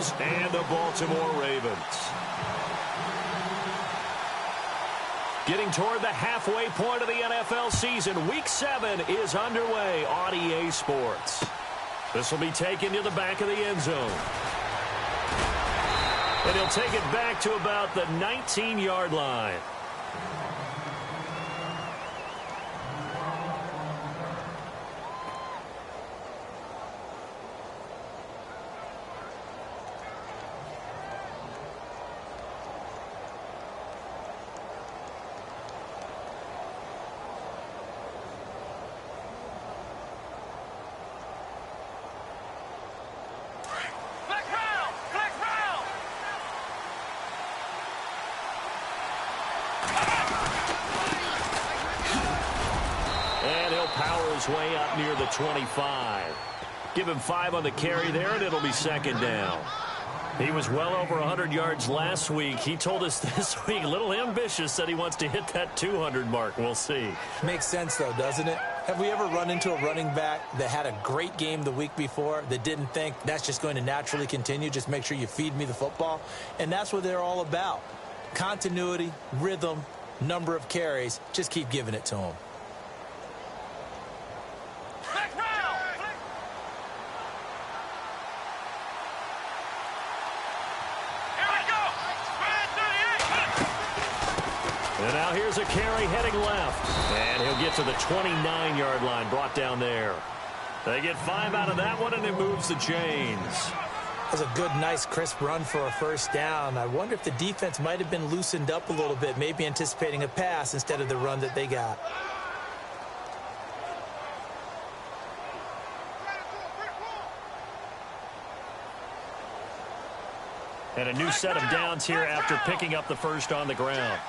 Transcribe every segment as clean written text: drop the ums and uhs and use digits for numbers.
Rams and the Baltimore Ravens. Getting toward the halfway point of the NFL season, Week 7 is underway on EA Sports. This will be taken to the back of the end zone. And he'll take it back to about the 19-yard line. Way up near the 25. Give him 5 on the carry there, and it'll be second down. He was well over 100 yards last week. He told us this week, a little ambitious, said he wants to hit that 200 mark. We'll see. Makes sense, though, doesn't it? Have we ever run into a running back that had a great game the week before that didn't think that's just going to naturally continue? Just make sure you feed me the football. And that's what they're all about. Continuity, rhythm, number of carries. Just keep giving it to him. And now here's a carry heading left. And he'll get to the 29-yard line, brought down there. They get 5 out of that one, and it moves the chains. That was a good, nice, crisp run for a first down. I wonder if the defense might have been loosened up a little bit, maybe anticipating a pass instead of the run that they got. And a new set of downs here after picking up the first on the ground.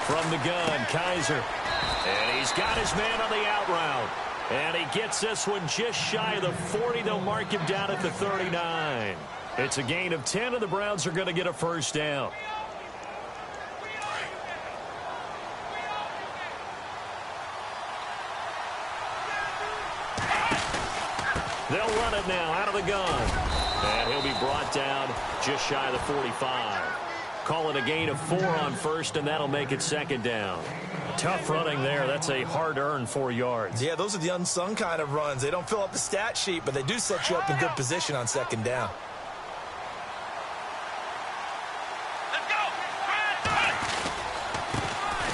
From the gun, Kaiser. And he's got his man on the out route. And he gets this one just shy of the 40. They'll mark him down at the 39. It's a gain of 10, and the Browns are going to get a first down. They'll run it now out of the gun. And he'll be brought down just shy of the 45. Call it a gain of 4 on first, and that'll make it second down. Tough running there. That's a hard-earned 4 yards. Yeah, those are the unsung kind of runs. They don't fill up the stat sheet, but they do set you up in good position on second down.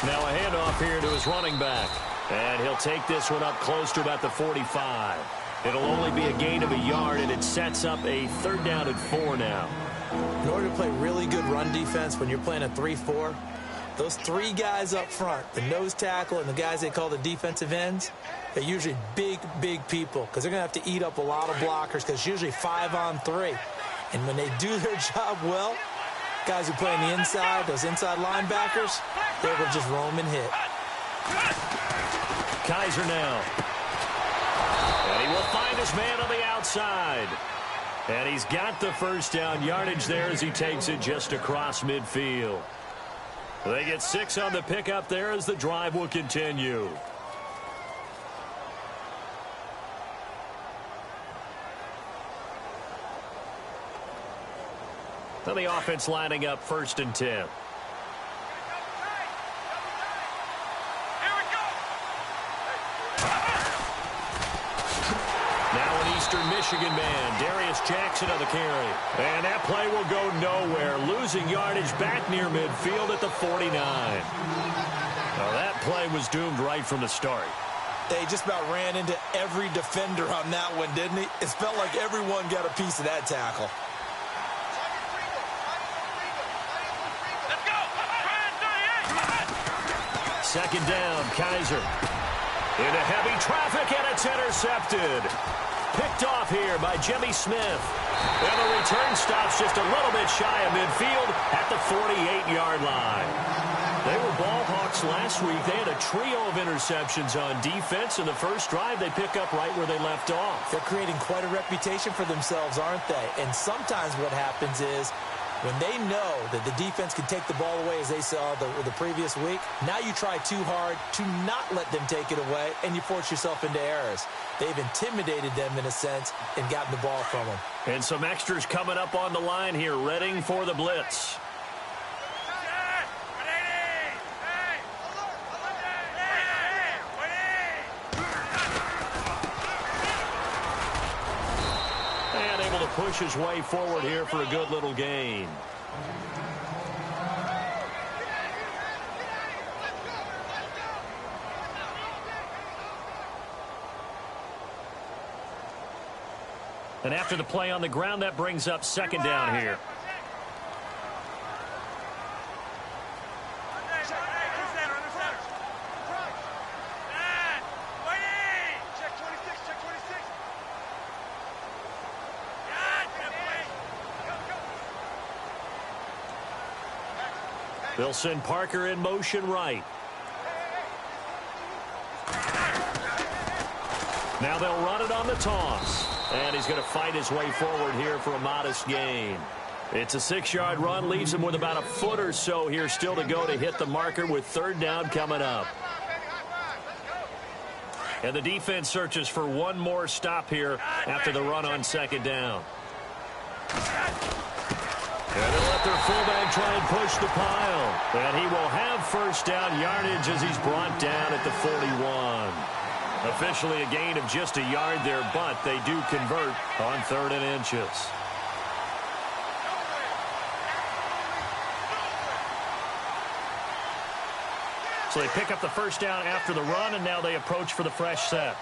Now a handoff here to his running back. And he'll take this one up close to about the 45. It'll only be a gain of a yard, and it sets up a third down and 4 now. In order to play really good run defense when you're playing a 3-4, those 3 guys up front, the nose tackle and the guys they call the defensive ends, they're usually big, big people because they're going to have to eat up a lot of blockers because it's usually 5 on 3. And when they do their job well, guys who play on the inside, those inside linebackers, they're able to just roam and hit. Kaiser now. And he will find his man on the outside. And he's got the first down yardage there as he takes it just across midfield. They get 6 on the pickup there as the drive will continue. Now the offense lining up 1st and 10. Michigan man, Darius Jackson on the carry. And that play will go nowhere. Losing yardage back near midfield at the 49. Now that play was doomed right from the start. They just about ran into every defender on that one, didn't he? It felt like everyone got a piece of that tackle. Second down, Kaiser. Into heavy traffic, and it's intercepted. Picked off here by Jimmy Smith. And the return stops just a little bit shy of midfield at the 48-yard line. They were ball hawks last week. They had a trio of interceptions on defense. In the first drive, they pick up right where they left off. They're creating quite a reputation for themselves, aren't they? And sometimes what happens is when they know that the defense can take the ball away, as they saw the previous week, now you try too hard to not let them take it away, and you force yourself into errors. They've intimidated them in a sense and gotten the ball from them. And some extras coming up on the line here, readying for the blitz. Push his way forward here for a good little gain. And after the play on the ground, that brings up second down here. They'll send Parker in motion right. Now they'll run it on the toss. And he's going to fight his way forward here for a modest gain. It's a 6-yard run, leaves him with about a foot or so here still to go to hit the marker with third down coming up. And the defense searches for one more stop here after the run on second down. And they'll let their fullback try and push the pile. And he will have first down yardage as he's brought down at the 41. Officially a gain of just a yard there, but they do convert on 3rd and inches. So they pick up the first down after the run, and now they approach for the fresh set.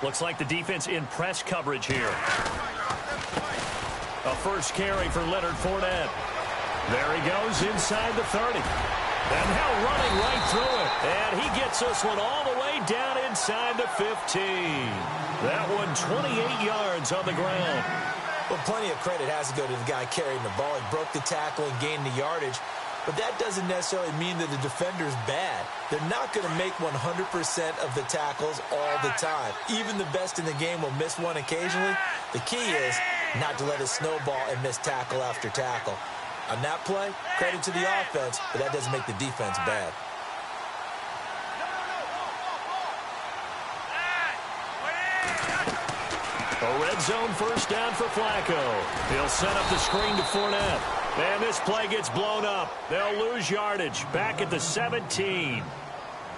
Looks like the defense in press coverage here. A first carry for Leonard Fournette. There he goes inside the 30. And now running right through it. And he gets this one all the way down inside the 15. That one 28 yards on the ground. Well, plenty of credit has to go to the guy carrying the ball. He broke the tackle and gained the yardage. But that doesn't necessarily mean that the defender's bad. They're not going to make 100% of the tackles all the time. Even the best in the game will miss one occasionally. The key is not to let it snowball and miss tackle after tackle. On that play, credit to the offense, but that doesn't make the defense bad. A red zone first down for Flacco. He'll set up the screen to Fournette. And this play gets blown up. They'll lose yardage back at the 17.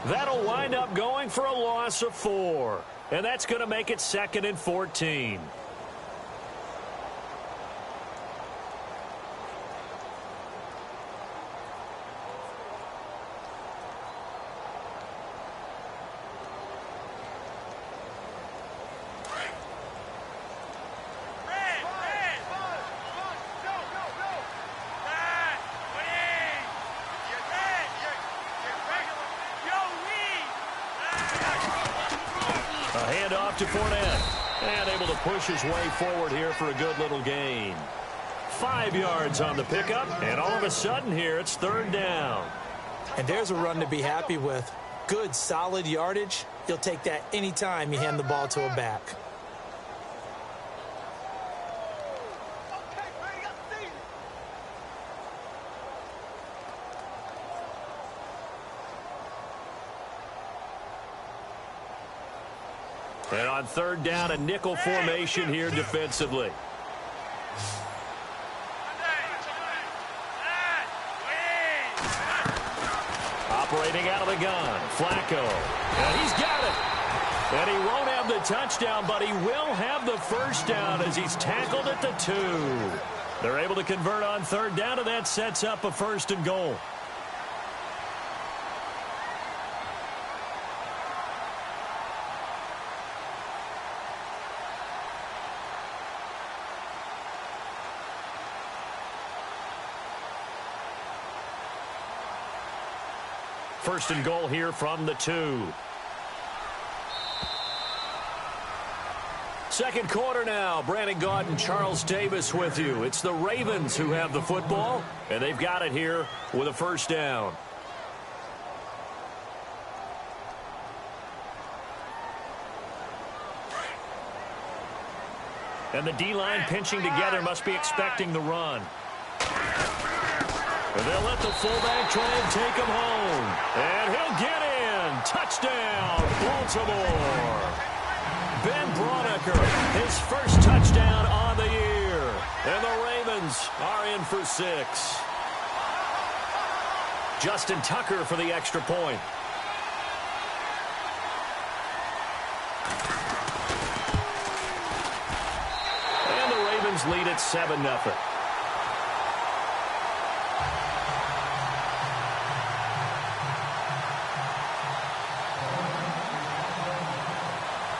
That'll wind up going for a loss of 4. And that's going to make it 2nd and 14. To Fournette, and able to push his way forward here for a good little gain. 5 yards on the pickup, and all of a sudden here it's 3rd down. And there's a run to be happy with. Good, solid yardage. You'll take that anytime you hand the ball to a back. And on 3rd down, a nickel formation here defensively. Operating out of the gun, Flacco. And he's got it. And he won't have the touchdown, but he will have the first down as he's tackled at the 2. They're able to convert on 3rd down, and that sets up a 1st and goal. First and goal here from the 2. Second quarter now. Brandon Gaunt and Charles Davis with you. It's the Ravens who have the football, and they've got it here with a first down. And the D-line pinching together, must be expecting the run. And they'll let the fullback try and take him home. And he'll get in. Touchdown, Baltimore. Ben Braunecker, his first touchdown on the year. And the Ravens are in for 6. Justin Tucker for the extra point. And the Ravens lead at 7-0.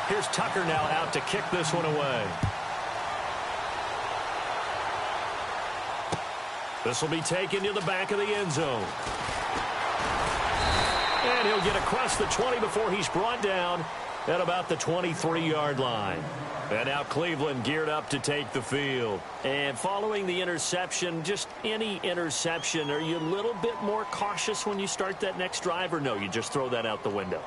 Here's Tucker now out to kick this one away. This will be taken to the back of the end zone. And he'll get across the 20 before he's brought down at about the 23-yard line. And now Cleveland geared up to take the field. And following the interception, just any interception, are you a little bit more cautious when you start that next drive, or no, you just throw that out the window?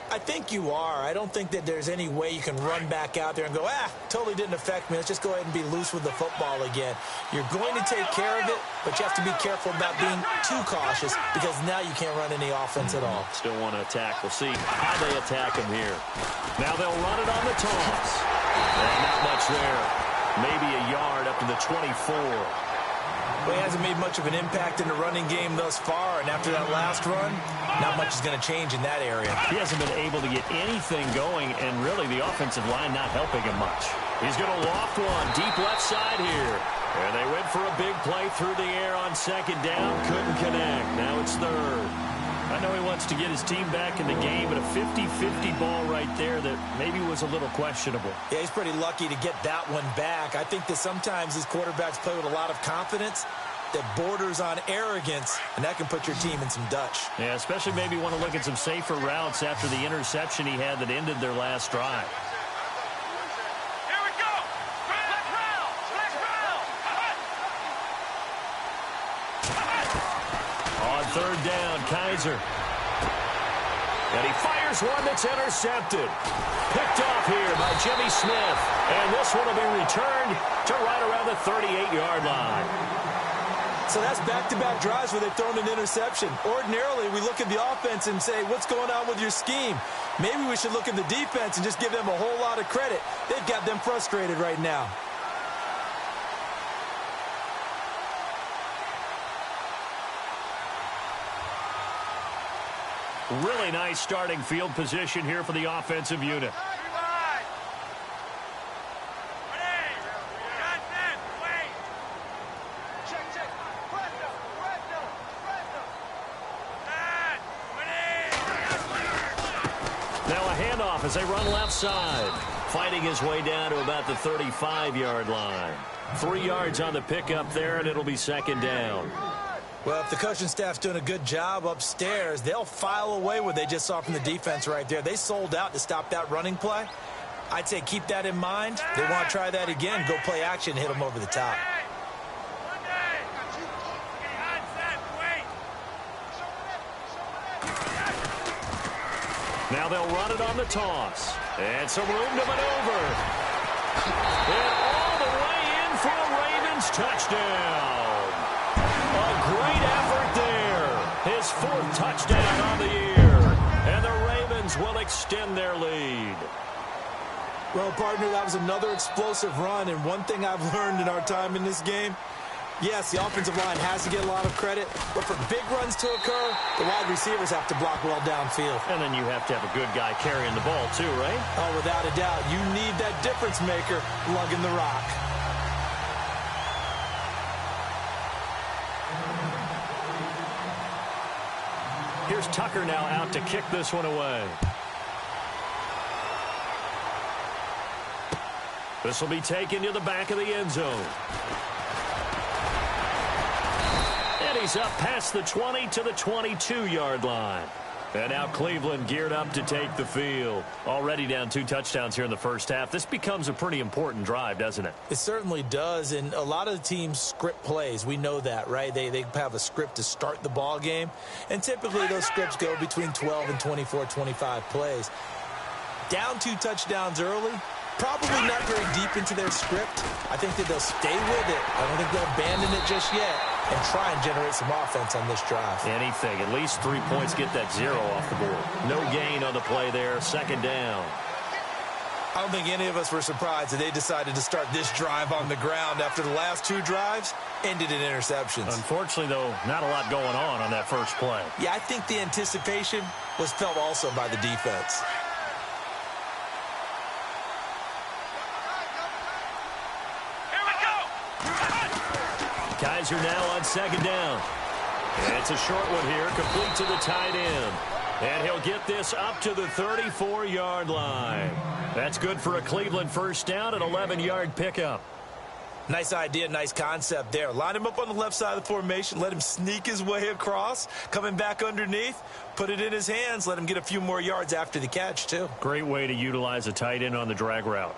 I think you are. I don't think that there's any way you can run back out there and go, totally didn't affect me. Let's just go ahead and be loose with the football again. You're going to take care of it, but you have to be careful about being too cautious because now you can't run any offense at all. Still want to attack. We'll see how they attack him here. Now they'll run it on the toss. And not much there. Maybe a yard up to the 24. Well, he hasn't made much of an impact in the running game thus far, and after that last run, not much is going to change in that area. He hasn't been able to get anything going, and really the offensive line not helping him much. He's going to loft one deep left side here. And they went for a big play through the air on second down. Couldn't connect. Now it's third. I know he wants to get his team back in the game, but a 50-50 ball right there that maybe was a little questionable. Yeah, he's pretty lucky to get that one back. I think that sometimes these quarterbacks play with a lot of confidence that borders on arrogance, and that can put your team in some Dutch. Yeah, especially maybe want to look at some safer routes after the interception he had that ended their last drive. Here we go! Let's round! On third down, Kaiser. And he fires one that's intercepted. Picked off here by Jimmy Smith. And this one will be returned to right around the 38-yard line. So that's back-to-back drives where they've thrown an interception. Ordinarily, we look at the offense and say, what's going on with your scheme? Maybe we should look at the defense and just give them a whole lot of credit. They've got them frustrated right now. Really nice starting field position here for the offensive unit. As they run left side, fighting his way down to about the 35-yard line. 3 yards on the pickup there, and it'll be second down. Well, if the coaching staff's doing a good job upstairs, they'll file away what they just saw from the defense right there. They sold out to stop that running play. I'd say keep that in mind. They want to try that again, go play action, hit them over the top. Now they'll run it on the toss. And some room to maneuver. And all the way in for a Ravens touchdown. A great effort there. His 4th touchdown on the year. And the Ravens will extend their lead. Well, partner, that was another explosive run. And one thing I've learned in our time in this game, yes, the offensive line has to get a lot of credit, but for big runs to occur, the wide receivers have to block well downfield. And then you have to have a good guy carrying the ball too, right? Oh, without a doubt. You need that difference maker lugging the rock. Here's Tucker now out to kick this one away. This will be taken to the back of the end zone. And he's up past the 20 to the 22-yard line. And now Cleveland geared up to take the field. Already down 2 touchdowns here in the first half. This becomes a pretty important drive, doesn't it? It certainly does, and a lot of the teams script plays. We know that, right? They have a script to start the ball game, and typically those scripts go between 12 and 24, 25 plays. Down 2 touchdowns early, probably not very deep into their script. I think that they'll stay with it. I don't think they'll abandon it just yet and try and generate some offense on this drive. Anything. At least 3 points, get that 0 off the board. No gain on the play there. Second down. I don't think any of us were surprised that they decided to start this drive on the ground after the last 2 drives ended in interceptions. Unfortunately, though, not a lot going on that first play. Yeah, I think the anticipation was felt also by the defense. Kaiser now on second down. And it's a short one here, complete to the tight end. And he'll get this up to the 34-yard line. That's good for a Cleveland first down, an 11-yard pickup. Nice idea, nice concept there. Line him up on the left side of the formation, let him sneak his way across, coming back underneath, put it in his hands, let him get a few more yards after the catch, too. Great way to utilize a tight end on the drag route.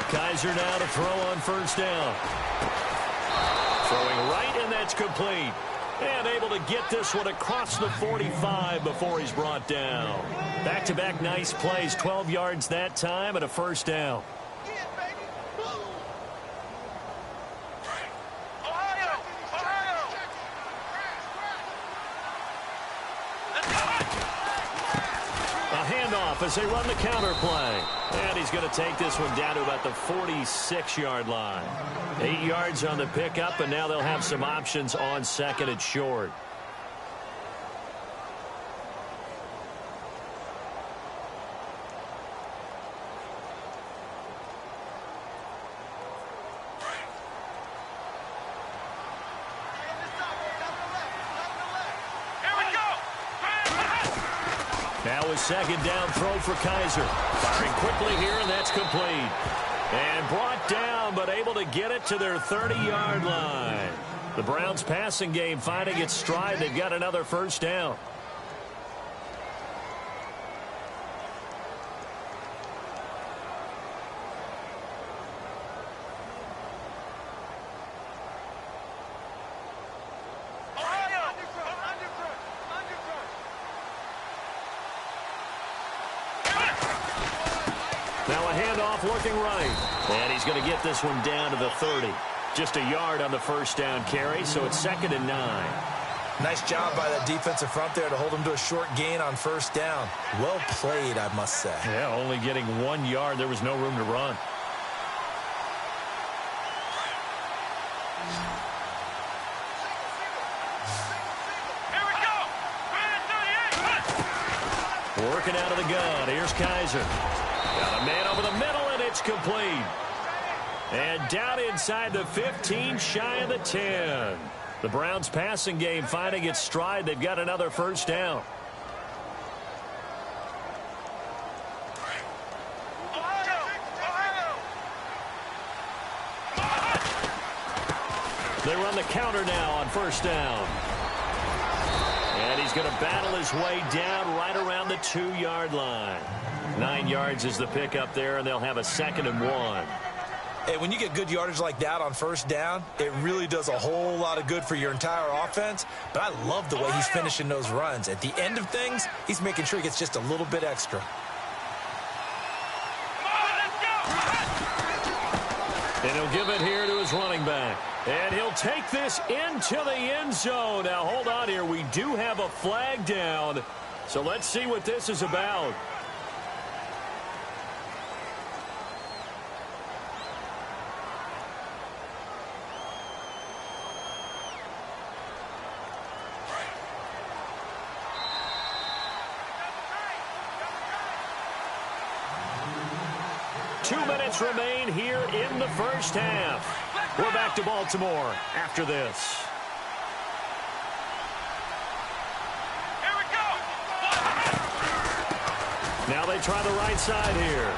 Kaiser now to throw on first down. Throwing right, and that's complete. And able to get this one across the 45 before he's brought down. Back-to-back nice plays, 12 yards that time and a first down. As they run the counter play. And he's going to take this one down to about the 46-yard line. 8 yards on the pickup, and now they'll have some options on second and short. Now a second down throw for Kaiser. Firing quickly here, and that's complete. And brought down, but able to get it to their 30-yard line. The Browns passing game finding its stride. They've got another first down. Looking right. And he's going to get this one down to the 30. Just a yard on the first down carry, so it's 2nd and 9. Nice job by that defensive front there to hold him to a short gain on first down. Well played, I must say. Yeah, only getting 1 yard. There was no room to run. Here we go. Working out of the gun. Here's Kaiser. Got a man over the middle, and it's complete. And down inside the 15, shy of the 10. The Browns passing game finding its stride. They've got another first down. They run the counter now on first down. And he's going to battle his way down right around the 2-yard line. 9 yards is the pickup there, and they'll have a 2nd and 1. Hey, when you get good yardage like that on first down, it really does a whole lot of good for your entire offense. But I love the way he's finishing those runs. At the end of things, he's making sure he gets just a little bit extra. And he'll give it here to his running back. And he'll take this into the end zone. Now, hold on here. We do have a flag down. So let's see what this is about. Remain here in the first half. We're back to Baltimore after this. Now they try the right side here.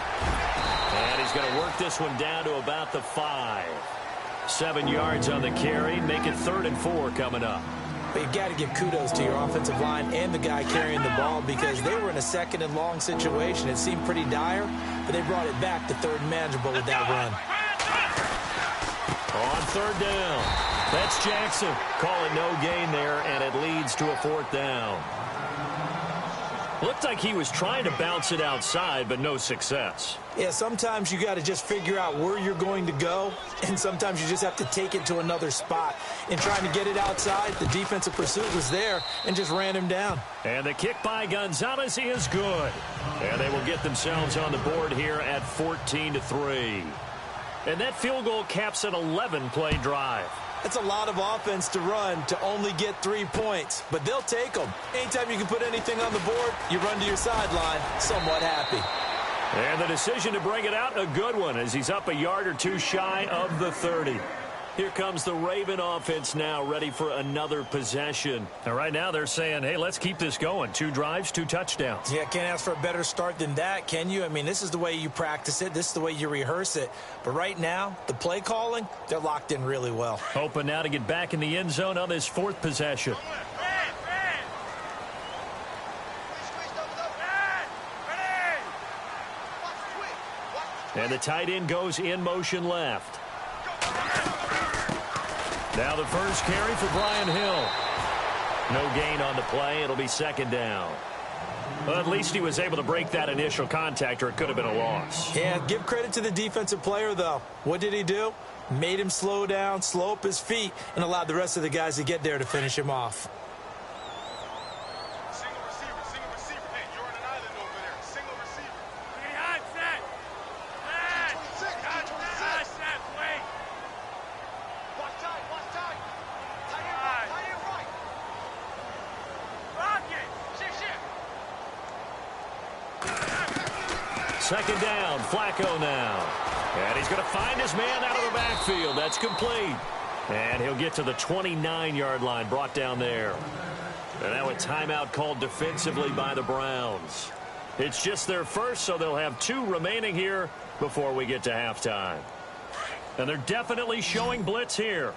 And he's going to work this one down to about the 5. 7 yards on the carry. Make it 3rd and 4 coming up. But you've got to give kudos to your offensive line and the guy carrying the ball because they were in a 2nd and long situation. It seemed pretty dire, but they brought it back to 3rd and manageable with that run. On 3rd down. That's Jackson. Call it no gain there, and it leads to a 4th down. Looked like he was trying to bounce it outside, but no success. Yeah, sometimes you got to just figure out where you're going to go, and sometimes you just have to take it to another spot. In trying to get it outside, the defensive pursuit was there and just ran him down. And the kick by Gonzalez is good. And they will get themselves on the board here at 14-3. And that field goal caps an 11-play drive. That's a lot of offense to run to only get 3 points, but they'll take them. Anytime you can put anything on the board, you run to your sideline somewhat happy. And the decision to bring it out, a good one, as he's up a yard or 2 shy of the 30. Here comes the Raven offense now, ready for another possession. And right now they're saying, hey, let's keep this going. 2 drives, 2 touchdowns. Yeah, can't ask for a better start than that, can you? I mean, this is the way you practice it. This is the way you rehearse it. But right now, the play calling, they're locked in really well. Hoping now to get back in the end zone on this 4th possession. And the tight end goes in motion left. Now the first carry for Brian Hill. No gain on the play. It'll be 2nd down. Well, at least he was able to break that initial contact, or it could have been a loss. Yeah, give credit to the defensive player, though. What did he do? Made him slow down, slow up his feet, and allowed the rest of the guys to get there to finish him off. Single receiver. Hey, you're on an island over there. Single receiver. Second down, Flacco now. And he's going to find his man out of the backfield. That's complete. And he'll get to the 29-yard line, brought down there. And now a timeout called defensively by the Browns. It's just their first, so they'll have 2 remaining here before we get to halftime. And they're definitely showing blitz here.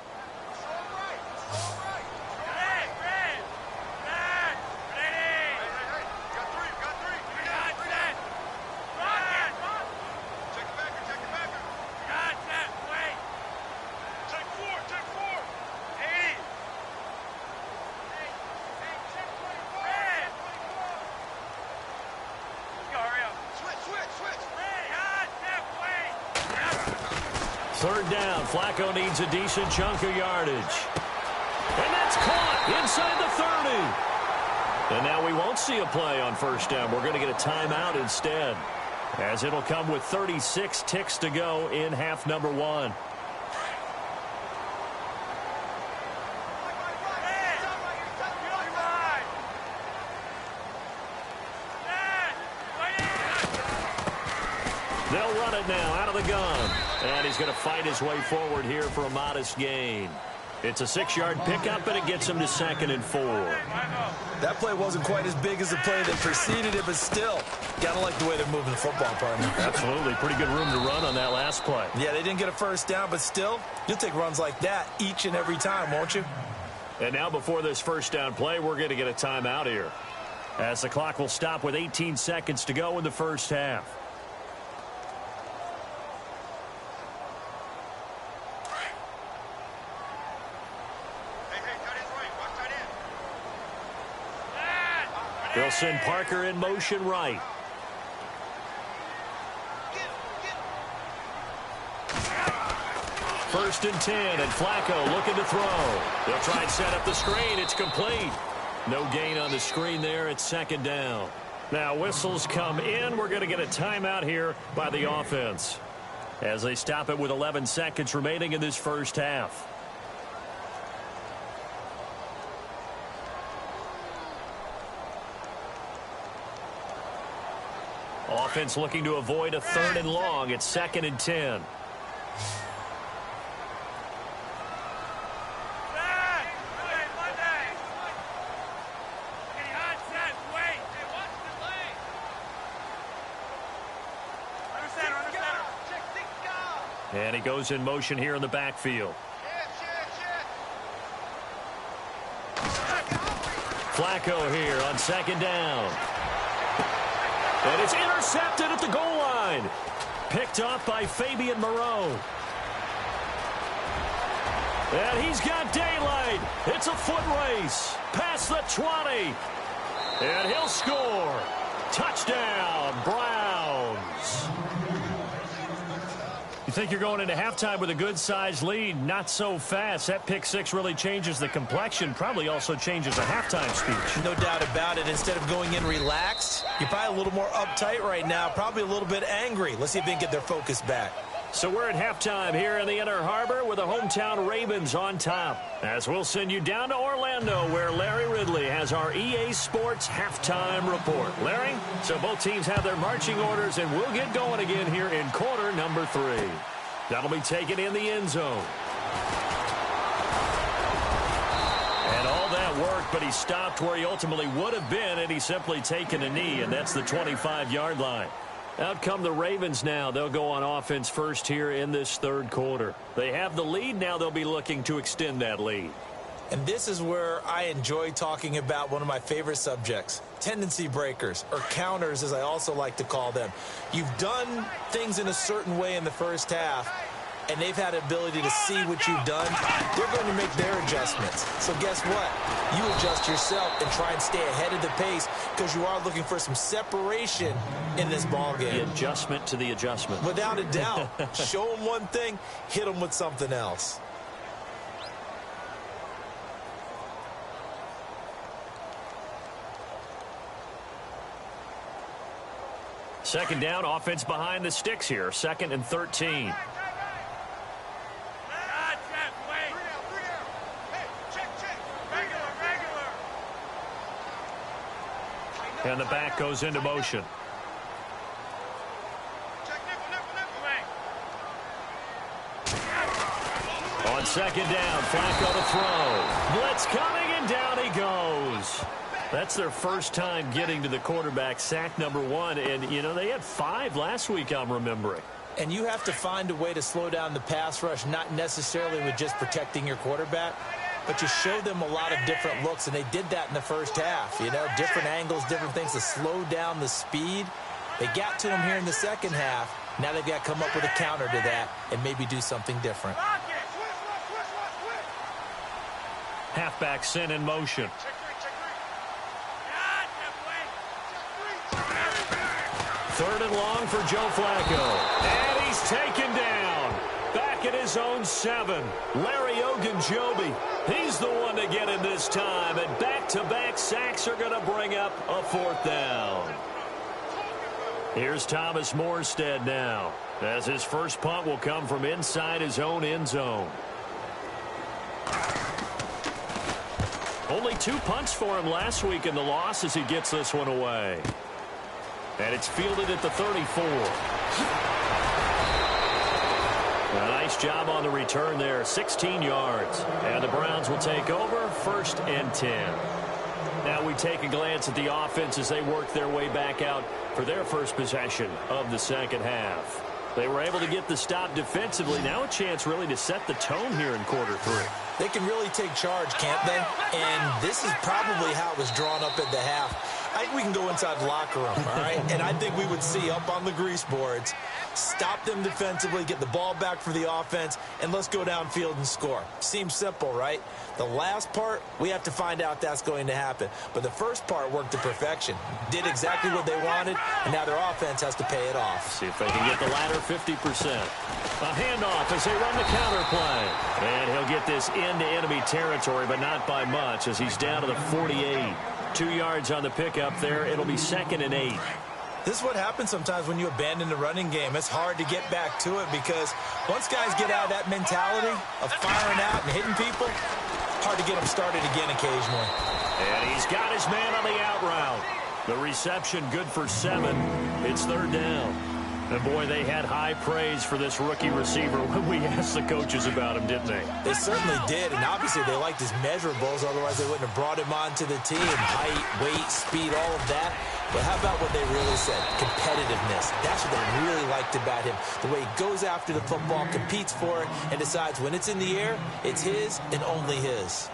Third down, Flacco needs a decent chunk of yardage. And that's caught inside the 30. And now we won't see a play on first down. We're going to get a timeout instead, as it'll come with 36 ticks to go in half number 1. They'll run it now out of the gun. And he's going to fight his way forward here for a modest gain. It's a 6-yard pickup, and it gets him to 2nd and 4. That play wasn't quite as big as the play that preceded it, but still, got to like the way they're moving the football, partner. Absolutely. Pretty good room to run on that last play. Yeah, they didn't get a first down, but still, you'll take runs like that each and every time, won't you? And now before this first down play, we're going to get a timeout here, as the clock will stop with 18 seconds to go in the first half. They'll send Parker in motion right. First and 10, and Flacco looking to throw. They'll try and set up the screen. It's complete. No gain on the screen there. It's 2nd down. Now whistles come in. We're going to get a timeout here by the offense, as they stop it with 11 seconds remaining in this first half. Offense looking to avoid a 3rd and long. It's 2nd and 10. And he goes in motion here in the backfield. Flacco here on second down. And it's intercepted at the goal line. Picked off by Fabian Moreau. And he's got daylight. It's a foot race. Past the 20. And he'll score. Touchdown, Browns. You think you're going into halftime with a good-sized lead? Not so fast. That pick six really changes the complexion. Probably also changes the halftime speech. No doubt about it. Instead of going in relaxed, you're probably a little more uptight right now. Probably a little bit angry. Let's see if they can get their focus back. So we're at halftime here in the Inner Harbor with the hometown Ravens on top. As we'll send you down to Orlando where Larry Ridley has our EA Sports halftime report. Larry, so both teams have their marching orders and we'll get going again here in quarter number 3. That'll be taken in the end zone. And all that worked, but he stopped where he ultimately would have been and he's simply taken a knee, and that's the 25-yard line. Out come the Ravens now. They'll go on offense first here in this third quarter. They have the lead. Now they'll be looking to extend that lead. And this is where I enjoy talking about one of my favorite subjects, tendency breakers, or counters as I also like to call them. You've done things in a certain way in the first half, and they've had the ability to see what you've done. They're going to make their adjustments. So guess what? You adjust yourself and try and stay ahead of the pace because you are looking for some separation in this ballgame. The adjustment to the adjustment. Without a doubt. Show them one thing, hit them with something else. Second down, offense behind the sticks here. 2nd and 13. And the back goes into motion. On second down, Flacco to throw. Blitz coming, and down he goes. That's their first time getting to the quarterback, sack number 1. And, you know, they had 5 last week, I'm remembering. And you have to find a way to slow down the pass rush, not necessarily with just protecting your quarterback, but you show them a lot of different looks, and they did that in the first half. You know, different angles, different things to slow down the speed. They got to him here in the second half. Now they've got to come up with a counter to that and maybe do something different. Halfback sent in motion. Third and long for Joe Flacco. And he's taken down. Back at his own 7. Larry Ogunjobi. He's the one to get in this time. And back-to-back sacks are going to bring up a 4th down. Here's Thomas Morstead now, as his first punt will come from inside his own end zone. Only 2 punts for him last week in the loss as he gets this one away. And it's fielded at the 34. A nice job on the return there, 16 yards. And the Browns will take over, 1st and 10. Now we take a glance at the offense as they work their way back out for their first possession of the second half. They were able to get the stop defensively. Now a chance really to set the tone here in quarter 3. They can really take charge, can't they? And this is probably how it was drawn up at the half. I think we can go inside the locker room, all right? And I think we would see up on the grease boards, stop them defensively, get the ball back for the offense, and let's go downfield and score. Seems simple, right? The last part, we have to find out that's going to happen. But the first part worked to perfection. Did exactly what they wanted, and now their offense has to pay it off. See if they can get the latter 50%. A handoff as they run the counter play. And he'll get this into enemy territory, but not by much as he's down to the 48. 2 yards on the pickup there. It'll be 2nd and 8. This is what happens sometimes when you abandon the running game. It's hard to get back to it because once guys get out of that mentality of firing out and hitting people, hard to get them started again occasionally. And he's got his man on the out route. The reception good for 7. It's 3rd down. And, boy, they had high praise for this rookie receiver when we asked the coaches about him, didn't they? They certainly did, and obviously they liked his measurables. Otherwise, they wouldn't have brought him onto the team. Height, weight, speed, all of that. But how about what they really said? Competitiveness. That's what they really liked about him. The way he goes after the football, competes for it, and decides when it's in the air, it's his and only his.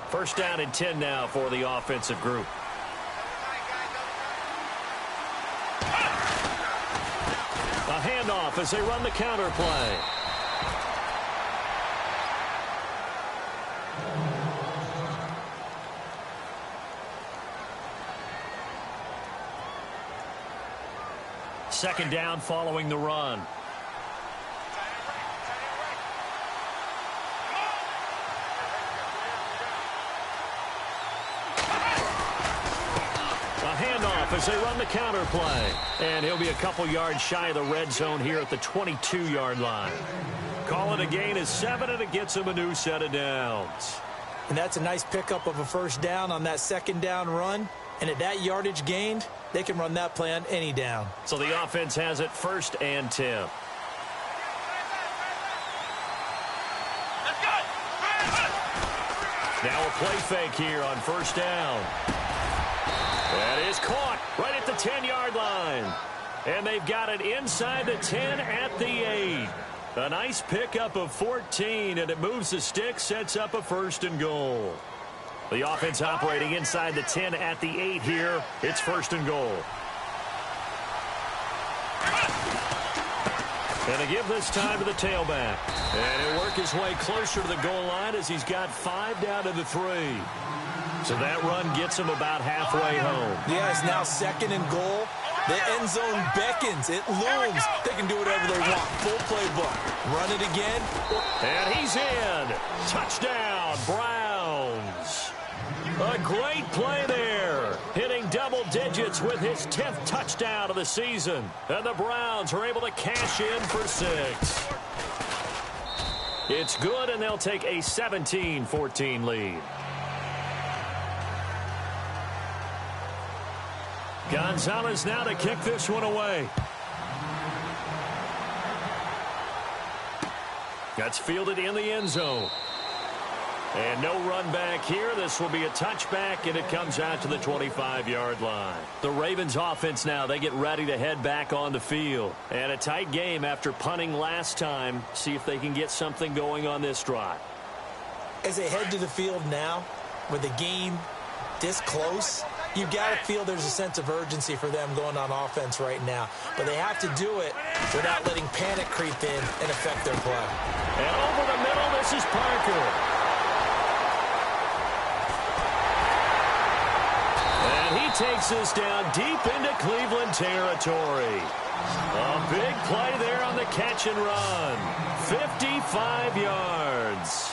First down and 10 now for the offensive group. A handoff as they run the counter play. Second down following the run. As they run the counter play. And he'll be a couple yards shy of the red zone here at the 22-yard line. Call it a gain of 7, and it gets him a new set of downs. And that's a nice pickup of a first down on that second down run. And at that yardage gained, they can run that play on any down. So the offense has it 1st and 10. Now a play fake here on first down. That is caught right at the 10-yard line. And they've got it inside the 10 at the 8. A nice pickup of 14, and it moves the stick, sets up a 1st and goal. The offense operating inside the 10 at the 8 here. It's 1st and goal. And they give this time to the tailback. And he'll work his way closer to the goal line as he's got 5 down to the 3. So that run gets him about halfway home. Yeah, it's now 2nd and goal. The end zone beckons. It looms. They can do whatever they want. Full playbook. Run it again. And he's in. Touchdown, Browns. A great play there. Hitting double digits with his 10th touchdown of the season. And the Browns are able to cash in for 6. It's good, and they'll take a 17-14 lead. Gonzalez now to kick this one away. That's fielded in the end zone. And no run back here. This will be a touchback, and it comes out to the 25-yard line. The Ravens offense now, they get ready to head back on the field. And a tight game after punting last time. See if they can get something going on this drive. As they head to the field now, with the game this close, you got to feel there's a sense of urgency for them going on offense right now. But they have to do it without letting panic creep in and affect their play. And over the middle, this is Parker. And he takes this down deep into Cleveland territory. A big play there on the catch and run. 55 yards.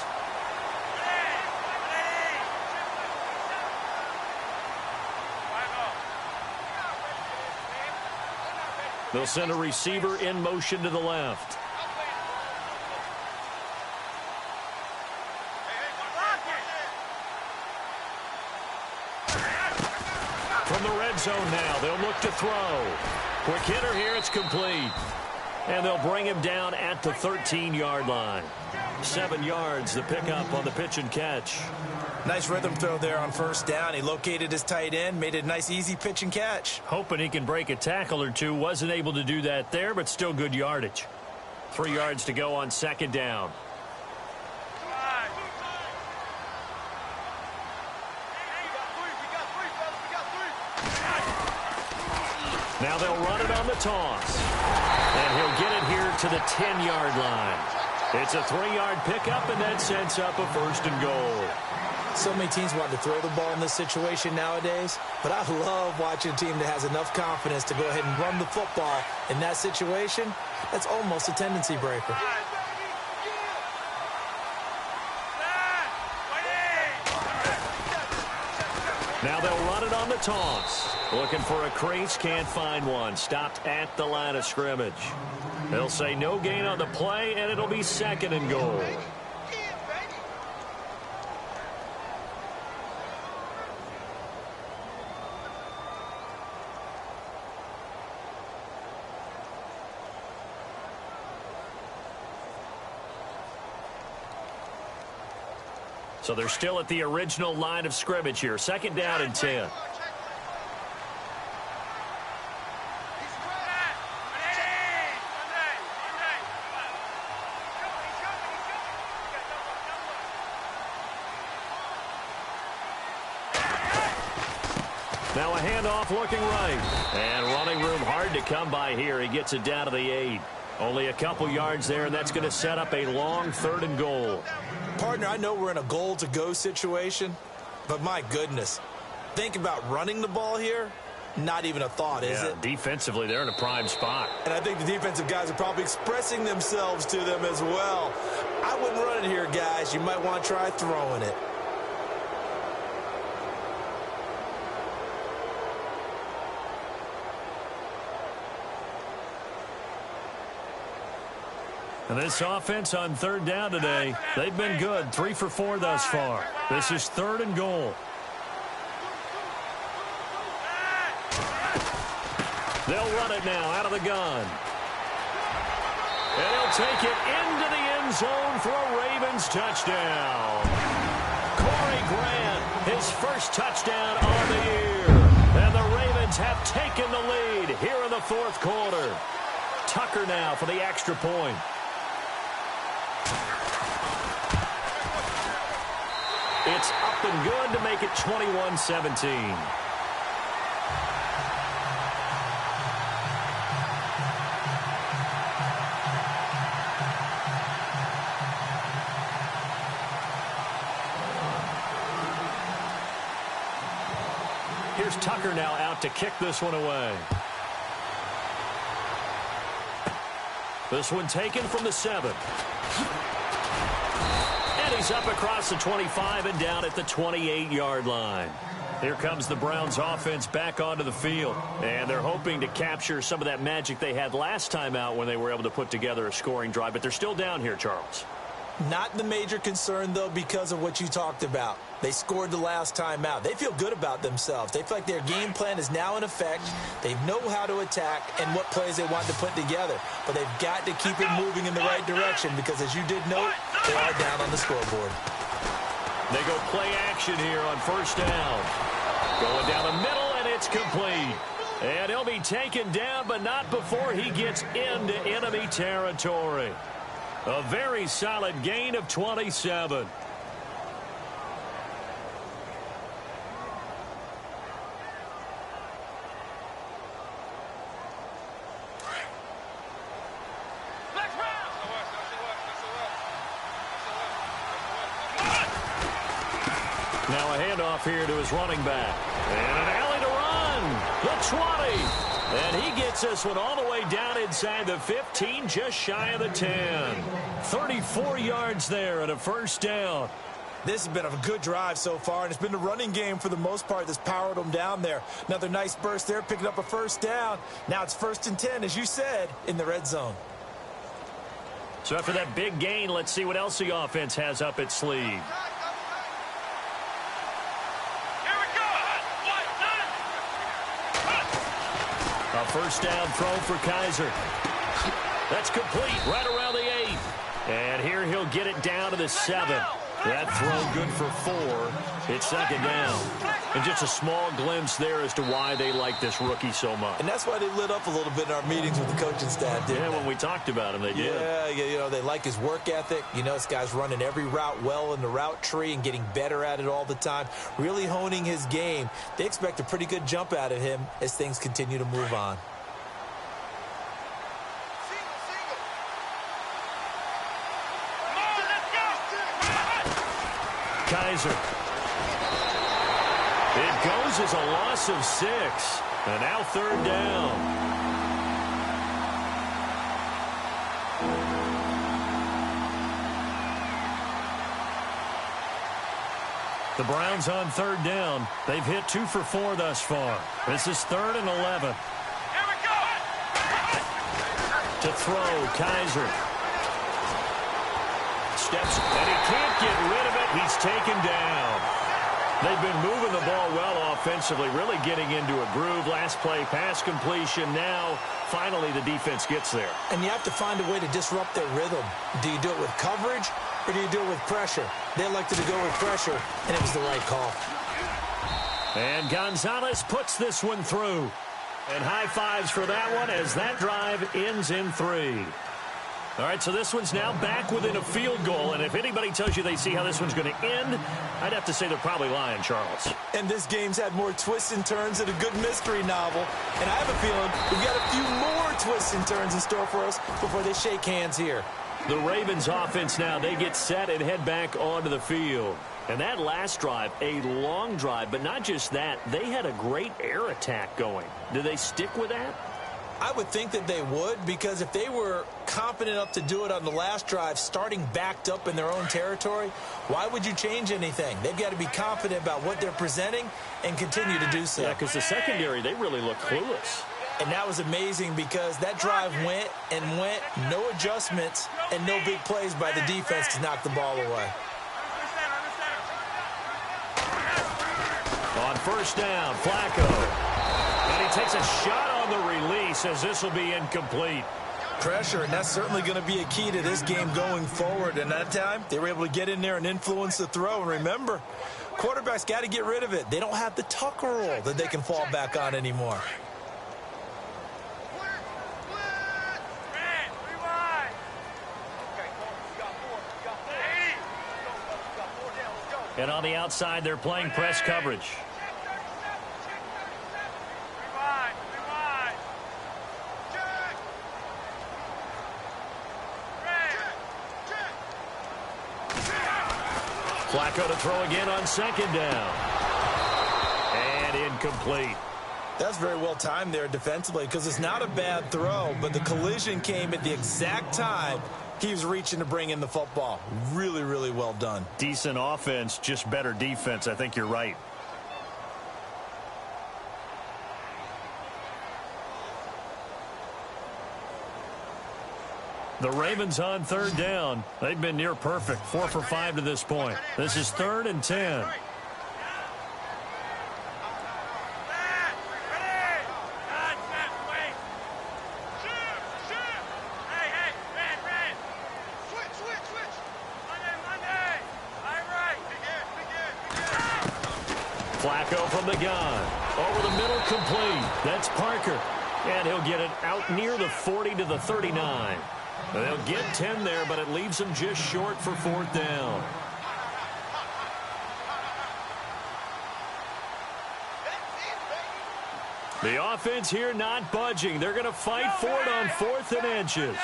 They'll send a receiver in motion to the left. From the red zone now, they'll look to throw. Quick hitter here, it's complete. And they'll bring him down at the 13-yard line. 7 yards, the pickup on the pitch and catch. Nice rhythm throw there on first down. He located his tight end, made it a nice, easy pitch and catch. Hoping he can break a tackle or two. Wasn't able to do that there, but still good yardage. 3 yards to go on second down. Now they'll run it on the toss. And he'll get it here to the 10-yard line. It's a 3-yard pickup, and that sets up a 1st and goal. So many teams want to throw the ball in this situation nowadays, but I love watching a team that has enough confidence to go ahead and run the football in that situation. That's almost a tendency breaker. Now they'll run it on the toss. Looking for a crease, can't find one. Stopped at the line of scrimmage. They'll say no gain on the play, and it'll be 2nd and goal. So they're still at the original line of scrimmage here. 2nd down and 10. Now a handoff looking right. And running room hard to come by here. He gets it down to the 8. Only a couple yards there, and that's going to set up a long 3rd and goal. Partner, I know we're in a goal-to-go situation, but my goodness, think about running the ball here. Not even a thought, is it? Defensively, they're in a prime spot. And I think the defensive guys are probably expressing themselves to them as well. I wouldn't run it here, guys. You might want to try throwing it. And this offense on 3rd down today, they've been good. 3 for 4 thus far. This is 3rd and goal. They'll run it now out of the gun. And he'll take it into the end zone for a Ravens touchdown. Corey Grant, his first touchdown on the year. And the Ravens have taken the lead here in the 4th quarter. Tucker now for the extra point. It's up and good to make it 21-17. Here's Tucker now out to kick this one away. This one taken from the 7. And he's up across the 25 and down at the 28-yard line. Here comes the Browns offense back onto the field. And they're hoping to capture some of that magic they had last time out when they were able to put together a scoring drive. But they're still down here, Charles. Not the major concern, though, because of what you talked about. They scored the last time out. They feel good about themselves. They feel like their game plan is now in effect. They know how to attack and what plays they want to put together. But they've got to keep it moving in the right direction because, as you did note, they are down on the scoreboard. They go play action here on 1st down. Going down the middle, and it's complete. And he'll be taken down, but not before he gets into enemy territory. A very solid gain of 27. Now a handoff here to his running back. And an alley to run. The 20. And he gets this one all the way down inside the 15, just shy of the 10. 34 yards there and a 1st down. This has been a good drive so far, and it's been the running game for the most part that's powered them down there. Another nice burst there, picking up a 1st down. Now it's 1st and 10, as you said, in the red zone. So after that big gain, let's see what else the offense has up its sleeve. A 1st down throw for Kaiser. That's complete right around the 8. And here he'll get it down to the 7. That throw good for 4. It's 2nd down. And just a small glimpse there as to why they like this rookie so much. And that's why they lit up a little bit in our meetings with the coaching staff, didn't they? When we talked about him, they did. Yeah, you know, they like his work ethic. You know, this guy's running every route well in the route tree and getting better at it all the time, really honing his game. They expect a pretty good jump out of him as things continue to move on. Kaiser. It goes as a loss of 6. And now 3rd down. The Browns on 3rd down. They've hit 2 for 4 thus far. This is 3rd and 11. Here we go. To throw, Kaiser. Steps, and he can't get rid of it. He's taken down. They've been moving the ball well offensively, really getting into a groove. Last play, pass completion. Now, finally, the defense gets there. And you have to find a way to disrupt their rhythm. Do you do it with coverage, or do you do it with pressure? They elected to go with pressure, and it was the right call. And Gonzalez puts this one through. And high fives for that one as that drive ends in 3. All right, so this one's now back within a field goal, and if anybody tells you they see how this one's going to end, I'd have to say they're probably lying, Charles. And this game's had more twists and turns than a good mystery novel, and I have a feeling we've got a few more twists and turns in store for us before they shake hands here. The Ravens offense now, they get set and head back onto the field. And that last drive, a long drive, but not just that, they had a great air attack going. Do they stick with that? I would think that they would, because if they were confident enough to do it on the last drive, starting backed up in their own territory, why would you change anything? They've got to be confident about what they're presenting and continue to do so. Yeah, because the secondary, they really look clueless. And that was amazing because that drive went and went, no adjustments, and no big plays by the defense to knock the ball away. On first down, Flacco. And he takes a shot on the release as this will be incomplete. Pressure, and that's certainly going to be a key to this game going forward. And that time, they were able to get in there and influence the throw. And remember, quarterbacks got to get rid of it. They don't have the Tucker rule that they can fall back on anymore. And on the outside, they're playing press coverage. Flacco to throw again on second down. And incomplete. That's very well timed there defensively because it's not a bad throw, but the collision came at the exact time he was reaching to bring in the football. Really, really well done. Decent offense, just better defense. I think you're right. The Ravens on third down. They've been near perfect. 4 for 5 to this point. This is 3rd and 10. Flacco from the gun. Over the middle, complete. That's Parker. And he'll get it out near the 40 to the 39. They'll get 10 there, but it leaves them just short for 4th down. The offense here not budging. They're going to fight for it on 4th and inches.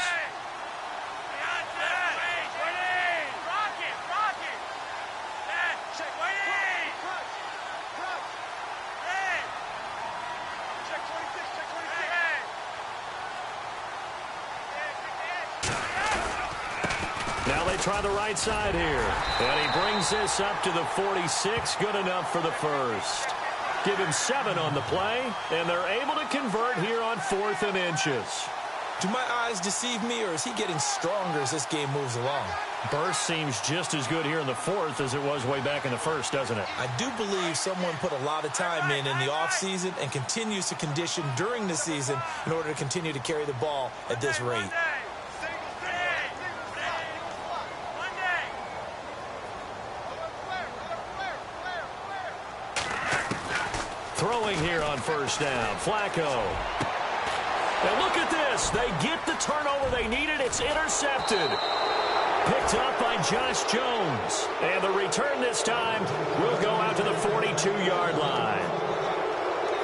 Try the right side here. And he brings this up to the 46. Good enough for the first. Give him 7 on the play, and they're able to convert here on 4th and inches. Do my eyes deceive me, or is he getting stronger as this game moves along? Burst seems just as good here in the 4th as it was way back in the 1st, doesn't it? I do believe someone put a lot of time in the offseason and continues to condition during the season in order to continue to carry the ball at this rate. Throwing here on first down, Flacco. And look at this. They get the turnover they needed. It's intercepted. Picked up by Josh Jones. And the return this time will go out to the 42-yard line.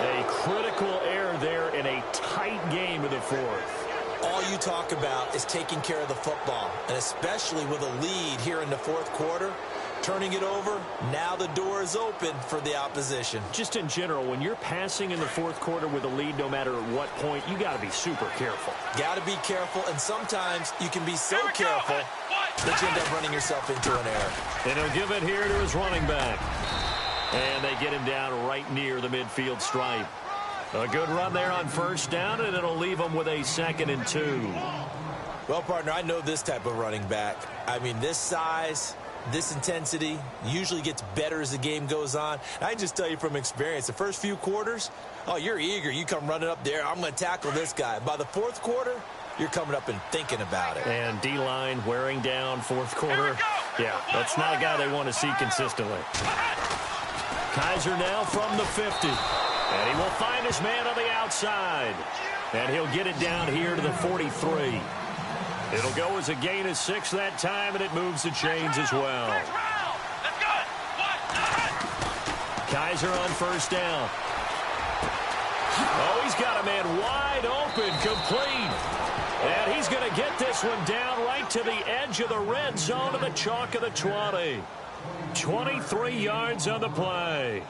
A critical error there in a tight game in the 4th. All you talk about is taking care of the football, and especially with a lead here in the 4th quarter. Turning it over, now the door is open for the opposition. Just in general, when you're passing in the 4th quarter with a lead, no matter at what point, you got to be super careful. Got to be careful, and sometimes you can be so careful that you end up running yourself into an error. And he'll give it here to his running back. And they get him down right near the midfield stripe. A good run there on first down, and it'll leave them with a 2nd and 2. Well, partner, I know this type of running back. I mean, this size, this intensity usually gets better as the game goes on. I just tell you from experience, the first few quarters, oh, you're eager. You come running up there, I'm going to tackle this guy. By the 4th quarter, you're coming up and thinking about it. And D-line wearing down 4th quarter. Yeah, that's not a guy they want to see consistently. Kaiser now from the 50. And he will find his man on the outside. And he'll get it down here to the 43. It'll go as a gain of 6 that time, and it moves the chains as well. Kaiser on first down. Oh, he's got a man wide open, complete. And he's going to get this one down right to the edge of the red zone of the chalk of the 20. 23 yards on the play.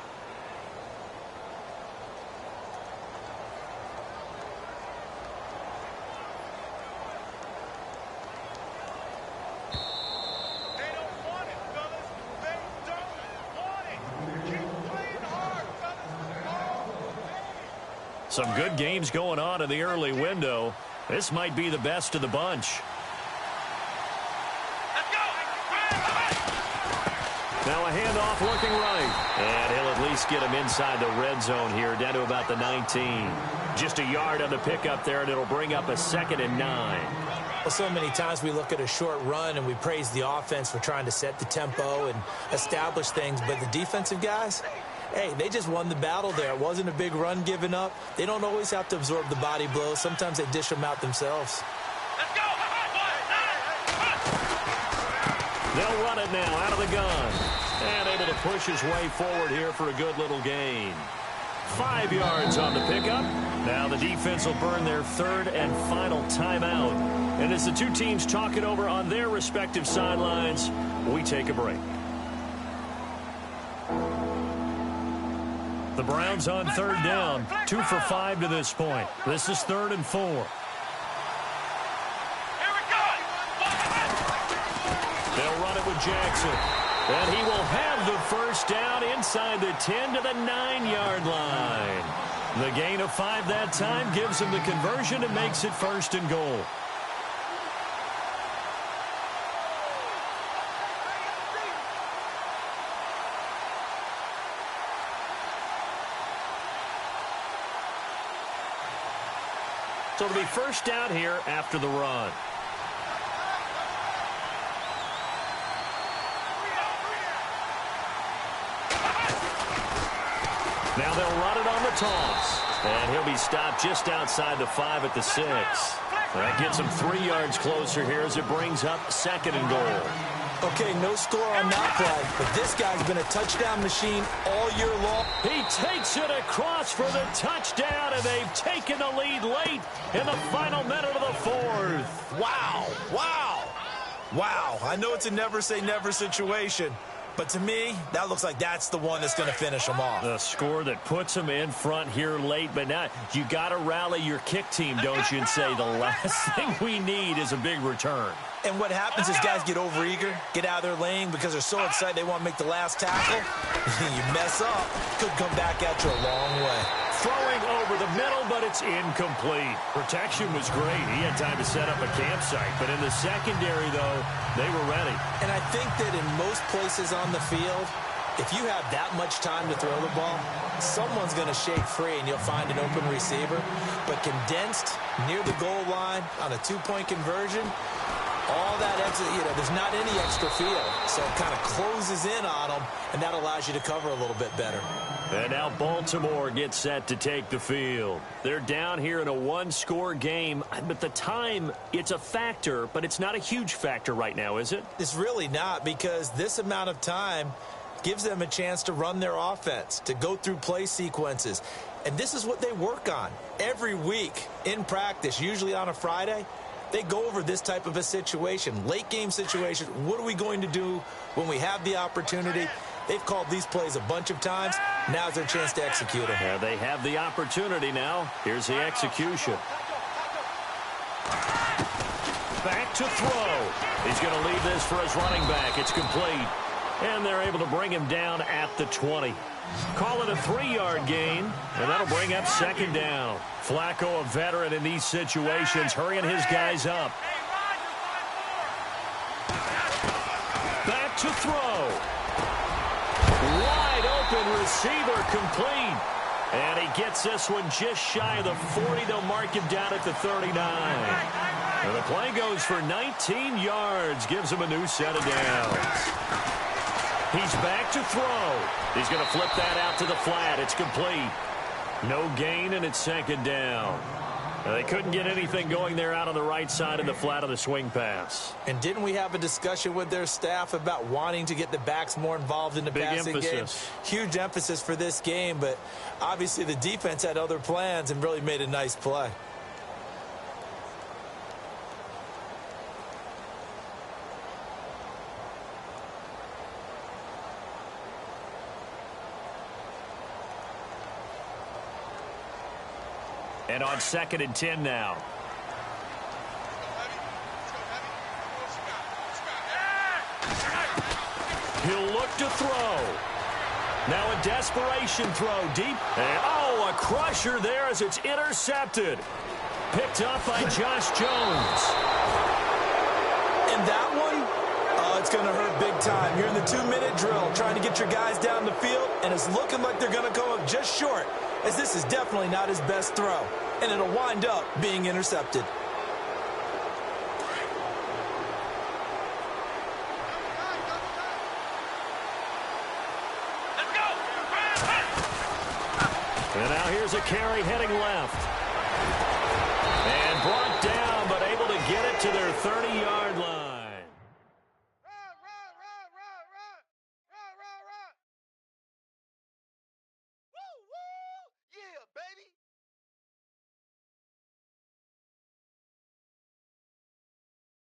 Some good games going on in the early window. This might be the best of the bunch. Now a handoff looking right. And he'll at least get him inside the red zone here, down to about the 19. Just a yard on the pickup there, and it'll bring up a 2nd and 9. Well, so many times we look at a short run and we praise the offense for trying to set the tempo and establish things, but the defensive guys, hey, they just won the battle there. It wasn't a big run given up. They don't always have to absorb the body blows. Sometimes they dish them out themselves. Let's go! They'll run it now out of the gun. And able to push his way forward here for a good little gain. 5 yards on the pickup. Now the defense will burn their 3rd and final timeout. And as the two teams talk it over on their respective sidelines, we take a break. The Browns on 3rd down, 2 for 5 to this point. This is 3rd and 4. Here we go! They'll run it with Jackson. And he will have the first down inside the 10 to the 9-yard line. The gain of 5 that time gives him the conversion and makes it 1st and goal. So it'll be first down here after the run. Now they'll run it on the toss. And he'll be stopped just outside the 5 at the 6. That gets him 3 yards closer here as it brings up 2nd and goal. Okay, no score on that play, but this guy's been a touchdown machine all year long. He takes it across for the touchdown, and they've taken the lead late in the final minute of the 4th. Wow, wow, wow. I know it's a never-say-never situation, but to me, that looks like that's the one that's going to finish them off. The score that puts them in front here late, but now you got to rally your kick team, don't you, and say the last thing we need is a big return. And what happens is guys get overeager, get out of their lane because they're so excited they want to make the last tackle. You mess up, could come back at you a long way. Throwing over the middle, but it's incomplete. Protection was great. He had time to set up a campsite, but in the secondary, though, they were ready. And I think that in most places on the field, if you have that much time to throw the ball, someone's going to shake free and you'll find an open receiver. But condensed near the goal line on a 2-point conversion, all that extra, there's not any extra field. So it kind of closes in on them, and that allows you to cover a little bit better. And now Baltimore gets set to take the field. They're down here in a 1-score game, but the time, it's a factor, but it's not a huge factor right now, is it? It's really not, because this amount of time gives them a chance to run their offense, to go through play sequences. And this is what they work on every week in practice, usually on a Friday. They go over this type of a situation, late game situation. What are we going to do when we have the opportunity? They've called these plays a bunch of times. Now's their chance to execute them. Yeah, they have the opportunity now. Here's the execution. Back to throw. He's going to leave this for his running back. It's complete. And they're able to bring him down at the 20. Call it a 3-yard gain, and that'll bring up 2nd down. Flacco, a veteran in these situations, hurrying his guys up. Back to throw. Wide open receiver, complete. And he gets this one just shy of the 40. They'll mark him down at the 39. And the play goes for 19 yards, gives him a new set of downs. He's back to throw. He's going to flip that out to the flat. It's complete. No gain, and it's second down. They couldn't get anything going there out on the right side of the flat of the swing pass. And didn't we have a discussion with their staff about wanting to get the backs more involved in the passing game? Huge emphasis for this game, but obviously the defense had other plans and really made a nice play. And on 2nd and 10 now. He'll look to throw. Now a desperation throw deep. And a crusher there as it's intercepted. Picked up by Josh Jones. And that one, it's going to hurt big time. You're in the 2-minute drill trying to get your guys down the field, and it's looking like they're going to come up just short, as this is definitely not his best throw, and it'll wind up being intercepted. And now here's a carry heading left.